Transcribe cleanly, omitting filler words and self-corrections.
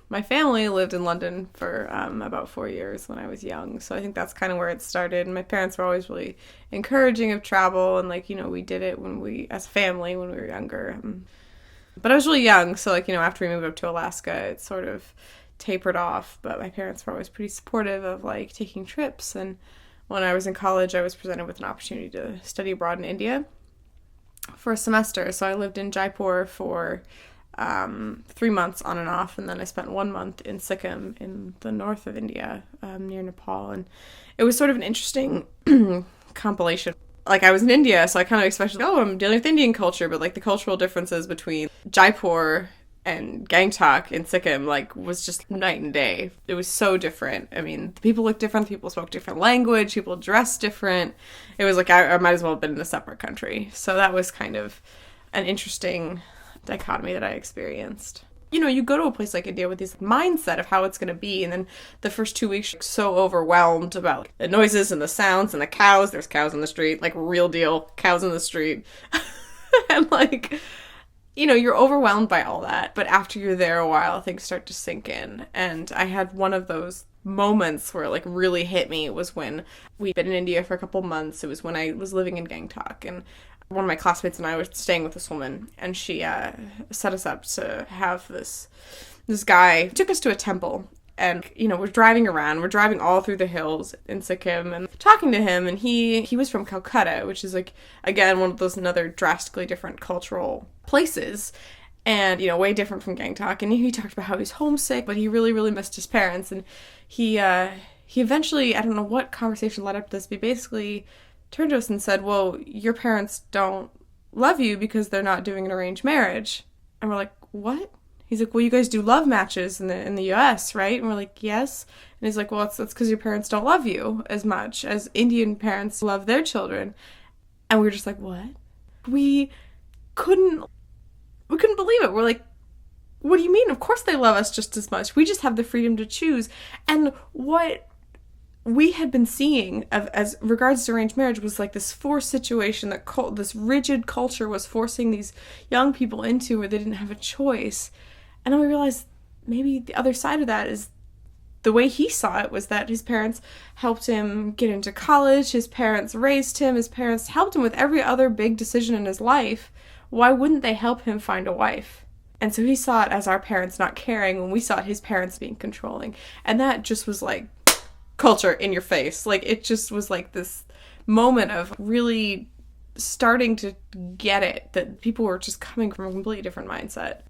My family lived in London for about 4 years when I was young, so I think that's kind of where it started. And my parents were always really encouraging of travel, and we did it as a family, when we were younger. But I was really young, so after we moved up to Alaska, it sort of tapered off. But my parents were always pretty supportive of taking trips. And when I was in college, I was presented with an opportunity to study abroad in India for a semester. So I lived in Jaipur for 3 months on and off, and then I spent 1 month in Sikkim in the north of India, near Nepal, and it was sort of an interesting compilation. I was in India, so I kind of expected, I'm dealing with Indian culture, but the cultural differences between Jaipur and Gangtok in Sikkim was just night and day. It was so different. I mean, the people looked different, people spoke different language, people dressed different. It was I might as well have been in a separate country. So that was kind of an interesting dichotomy that I experienced. You go to a place like India with this mindset of how it's going to be, and then the first 2 weeks you're so overwhelmed about the noises and the sounds and the cows. There's cows in the street, real deal cows in the street. And you're overwhelmed by all that. But after you're there a while, things start to sink in. And I had one of those moments where it really hit me. It was when we'd been in India for a couple months. It was when I was living in Gangtok, and one of my classmates and I were staying with this woman, and she set us up to have this guy took us to a temple. And we're driving around, we're driving all through the hills in Sikkim and talking to him, and he was from Calcutta, which is again one of those another drastically different cultural places, and way different from Gangtok. And he talked about how he's homesick, but he really, really missed his parents. And he eventually, I don't know what conversation led up to this, but he basically turned to us and said, well, your parents don't love you because they're not doing an arranged marriage. And we're like, what? He's like, well, you guys do love matches in the US, right? And we're like, yes. And he's like, well, that's because your parents don't love you as much as Indian parents love their children. And we were just like, what? We couldn't believe it. We're like, what do you mean? Of course they love us just as much. We just have the freedom to choose. And what we had been seeing as regards to arranged marriage was this forced situation that this rigid culture was forcing these young people into, where they didn't have a choice. And then we realized maybe the other side of that is the way he saw it was that his parents helped him get into college, his parents raised him, his parents helped him with every other big decision in his life. Why wouldn't they help him find a wife? And so he saw it as our parents not caring, when we saw it his parents being controlling. And that just was culture in your face. It just was this moment of really starting to get it, that people were just coming from a completely different mindset.